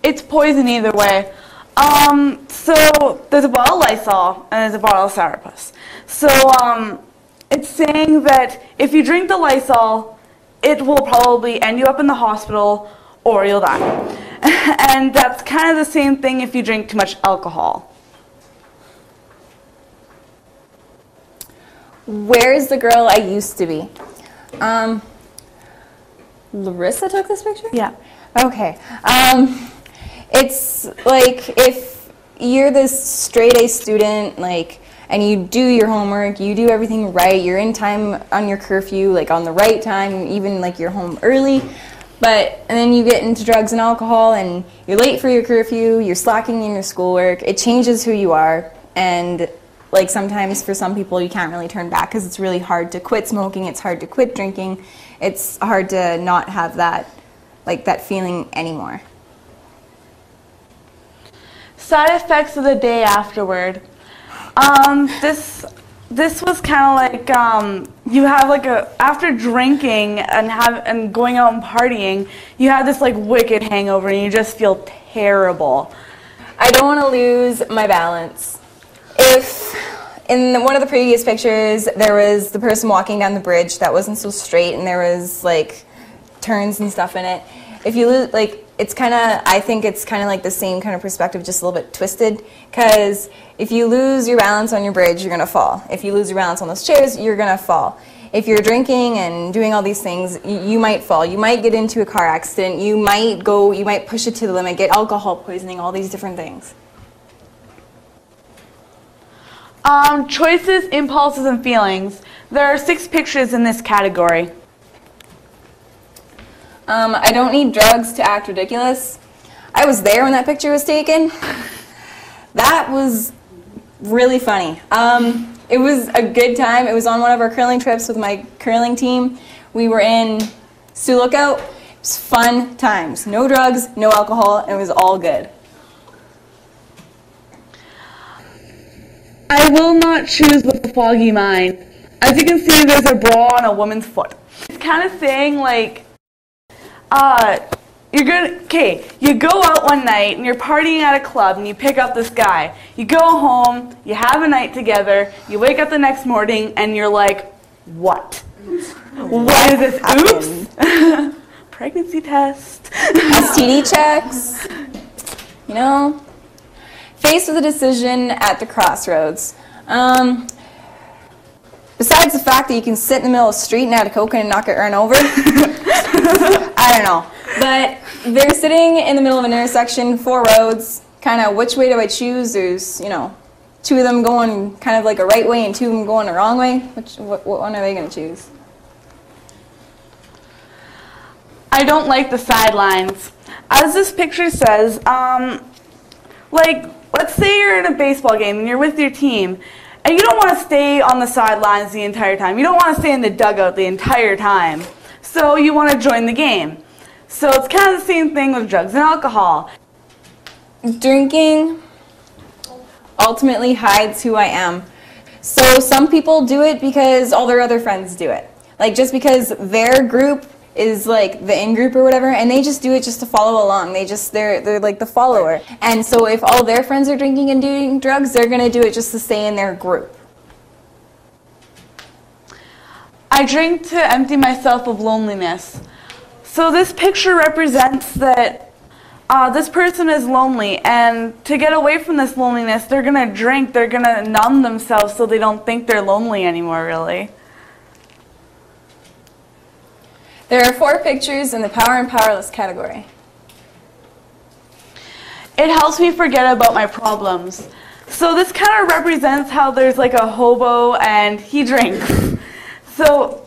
It's poison either way. So there's a bottle of Lysol and there's a bottle of Sourpuss. So it's saying that if you drink the Lysol, it will probably end you up in the hospital or you'll die. And that's kind of the same thing if you drink too much alcohol. Where's the girl I used to be? Larissa took this picture? Yeah. Okay. It's like if you're this straight A student, like, and you do your homework, you do everything right, you're in time on your curfew, like on the right time, even like you're home early, and then you get into drugs and alcohol and you're late for your curfew, you're slacking in your schoolwork, it changes who you are, and like sometimes for some people you can't really turn back because it's really hard to quit smoking, it's hard to quit drinking, it's hard to not have that, like that feeling anymore. Side effects of the day afterward. This was kind of like you have like after drinking and going out and partying, you have this like wicked hangover and you just feel terrible. I don't want to lose my balance. If in one of the previous pictures there was the person walking down the bridge that wasn't so straight and there was like turns and stuff in it, if you lose, like, it's kind of, I think it's kind of like the same kind of perspective, just a little bit twisted, because if you lose your balance on your bridge, you're going to fall. If you lose your balance on those chairs, you're going to fall. If you're drinking and doing all these things, you might fall. You might get into a car accident. You might push it to the limit, get alcohol poisoning, all these different things. Choices, impulses, and feelings. There are 6 pictures in this category. I don't need drugs to act ridiculous. I was there when that picture was taken. That was really funny. It was a good time. It was on one of our curling trips with my curling team. We were in Sioux Lookout. It was fun times. No drugs, no alcohol, and it was all good. I will not choose with a foggy mind. As you can see, there's a bra on a woman's foot. It's kind of saying like, you go out one night and you're partying at a club and you pick up this guy. You go home, you have a night together, you wake up the next morning and you're like, what? What is this? Oops. Pregnancy test. STD checks. You know, faced with a decision at the crossroads. Besides the fact that you can sit in the middle of the street in Atikokan and not get run over, I don't know. But they're sitting in the middle of an intersection, 4 roads, kind of which way do I choose? There's, you know, 2 of them going kind of like a right way and 2 of them going the wrong way. What one are they going to choose? I don't like the sidelines. As this picture says, like, let's say you're in a baseball game and you're with your team, and you don't want to stay on the sidelines the entire time. You don't want to stay in the dugout the entire time. So you want to join the game. So it's kind of the same thing with drugs and alcohol. Drinking ultimately hides who I am. So some people do it because all their other friends do it. Like just because their group is like the in-group or whatever, and they just do it just to follow along. They're like the follower. And so if all their friends are drinking and doing drugs, they're going to do it just to stay in their group. I drink to empty myself of loneliness. So this picture represents that this person is lonely, and to get away from this loneliness, they're going to drink, they're going to numb themselves so they don't think they're lonely anymore, really. There are 4 pictures in the power and powerless category. It helps me forget about my problems. So this kind of represents how there's like a hobo and he drinks. So,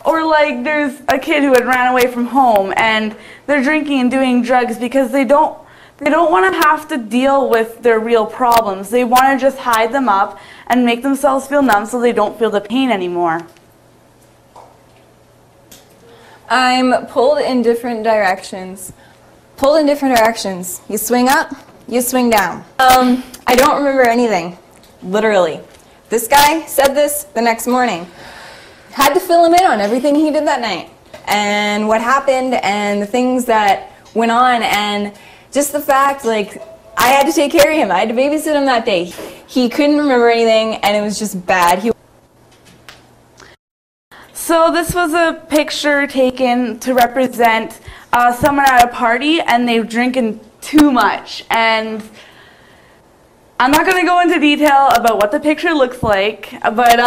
or like there's a kid who had ran away from home and they're drinking and doing drugs because they don't want to have to deal with their real problems. They want to just hide them up and make themselves feel numb so they don't feel the pain anymore. I'm pulled in different directions. Pulled in different directions. You swing up, you swing down. I don't remember anything, literally. This guy said this the next morning. Had to fill him in on everything he did that night and what happened and the things that went on, and just the fact, like, I had to take care of him. I had to babysit him that day. He couldn't remember anything, and it was just bad. So this was a picture taken to represent someone at a party, and they've drinking too much. And I'm not going to go into detail about what the picture looks like, but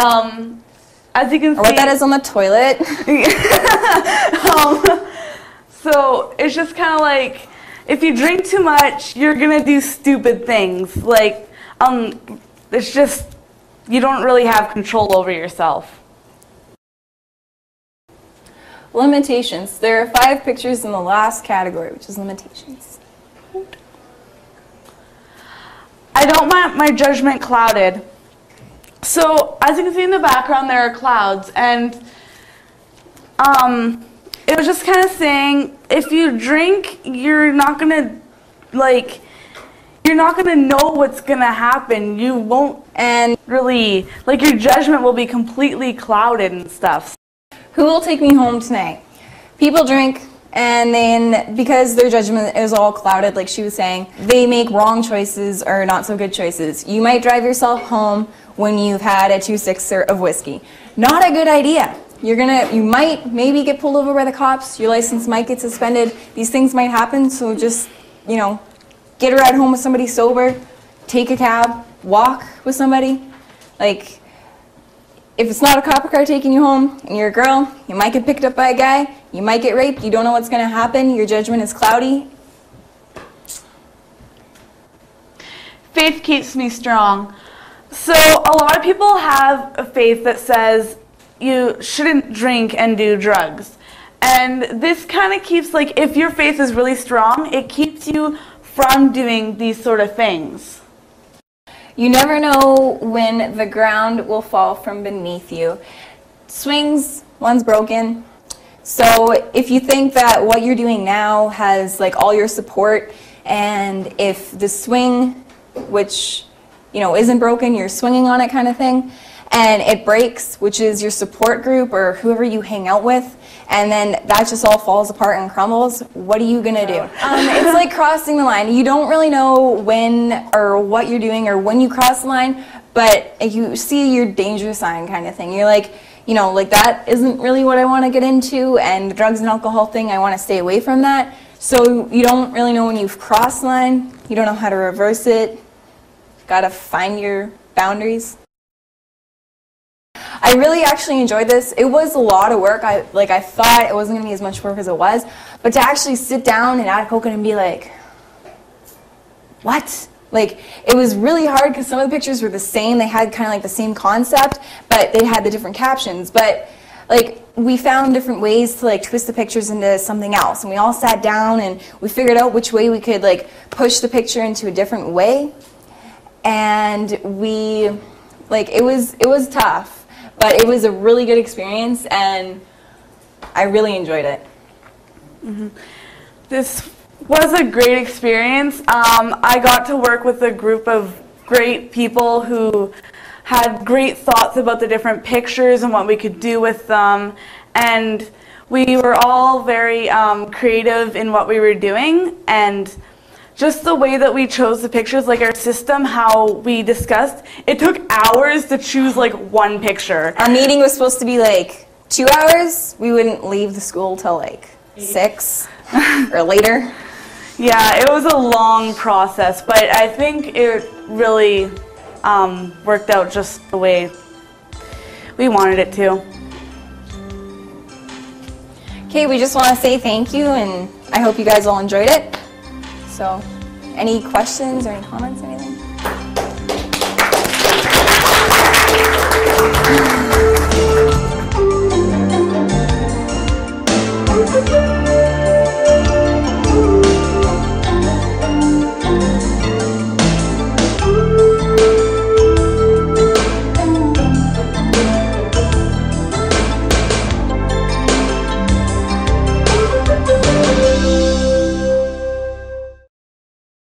as you can see... Or what that is on the toilet. So it's just kind of like, if you drink too much, you're going to do stupid things. Like, it's just, you don't really have control over yourself. Limitations. There are 5 pictures in the last category, which is limitations. I don't want my judgment clouded. So, as you can see in the background, there are clouds, and it was just kind of saying, if you drink, you're not gonna know what's gonna happen. You won't, and really, like, your judgment will be completely clouded and stuff. Who will take me home tonight? People drink, and then because their judgment is all clouded, like she was saying, they make wrong choices or not so good choices. You might drive yourself home when you've had a 2-6er of whiskey. Not a good idea. You might maybe get pulled over by the cops. Your license might get suspended. These things might happen, so just, you know, get a ride home with somebody sober, take a cab, walk with somebody. Like, if it's not a cop car taking you home and you're a girl, you might get picked up by a guy, you might get raped, you don't know what's going to happen, your judgment is cloudy. Faith keeps me strong. So a lot of people have a faith that says you shouldn't drink and do drugs. And this kind of keeps, like, if your faith is really strong, it keeps you from doing these sort of things. You never know when the ground will fall from beneath you. Swings, one's broken. So if you think that what you're doing now has, like, all your support, and if the swing, which, you know, isn't broken, you're swinging on it kind of thing, and it breaks, which is your support group or whoever you hang out with, and then that just all falls apart and crumbles, what are you going to do? It's like crossing the line. You don't really know when or what you're doing or when you cross the line, but you see your danger sign kind of thing. You're like, you know, like, that isn't really what I want to get into, and the drugs and alcohol thing, I want to stay away from that. So you don't really know when you've crossed the line. You don't know how to reverse it. You've got to find your boundaries. I really actually enjoyed this. It was a lot of work. I thought it wasn't going to be as much work as it was. But to actually sit down in Atikokan and be like, what? Like, it was really hard because some of the pictures were the same. They had kind of like the same concept, but they had the different captions. But, like, we found different ways to, like, twist the pictures into something else. And we all sat down and we figured out which way we could, like, push the picture into a different way. And we, like, it was tough. But it was a really good experience, and I really enjoyed it. Mm-hmm. This was a great experience. I got to work with a group of great people who had great thoughts about the different pictures and what we could do with them. And we were all very creative in what we were doing. And just the way that we chose the pictures, like our system, how we discussed, it took hours to choose, like, one picture. Our meeting was supposed to be like 2 hours. We wouldn't leave the school till like 6 or later. Yeah, it was a long process, but I think it really worked out just the way we wanted it to. Okay, we just want to say thank you, and I hope you guys all enjoyed it. So, any questions or any comments or anything?